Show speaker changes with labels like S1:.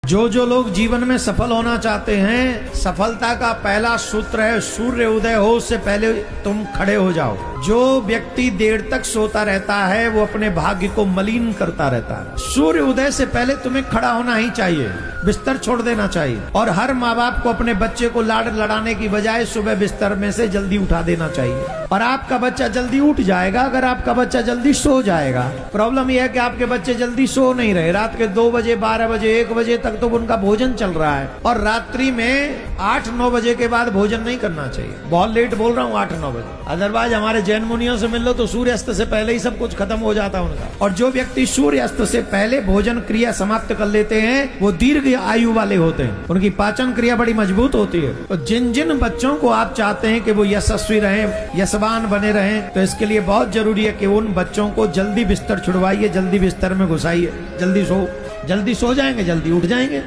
S1: जो जो लोग जीवन में सफल होना चाहते हैं, सफलता का पहला सूत्र है सूर्य उदय हो उससे पहले तुम खड़े हो जाओ। जो व्यक्ति देर तक सोता रहता है वो अपने भाग्य को मलिन करता रहता है। सूर्य उदय से पहले तुम्हें खड़ा होना ही चाहिए, बिस्तर छोड़ देना चाहिए। और हर माँ बाप को अपने बच्चे को लाड लड़ाने की बजाय सुबह बिस्तर में से जल्दी उठा देना चाहिए। और आपका बच्चा जल्दी उठ जाएगा अगर आपका बच्चा जल्दी सो जाएगा। प्रॉब्लम यह है कि आपके बच्चे जल्दी सो नहीं रहे, रात के 2 बजे 12 बजे 1 बजे तक तो उनका भोजन चल रहा है। और रात्रि में 8-9 बजे के बाद भोजन नहीं करना चाहिए। बहुत लेट बोल रहा हूँ, 8-9 बजे। अदरवाइज हमारे जैन मुनियों से मिल लो तो सूर्यास्त से पहले ही सब कुछ खत्म हो जाता है उनका। और जो व्यक्ति सूर्यास्त से पहले भोजन क्रिया समाप्त कर लेते हैं वो दीर्घ आयु वाले होते हैं, उनकी पाचन क्रिया बड़ी मजबूत होती है। तो जिन जिन बच्चों को आप चाहते हैं कि वो यशस्वी रहें, यशवान बने रहें, तो इसके लिए बहुत जरूरी है कि उन बच्चों को जल्दी बिस्तर छुड़वाइए, जल्दी बिस्तर में घुसाइए। जल्दी सो जाएंगे, जल्दी उठ जाएंगे।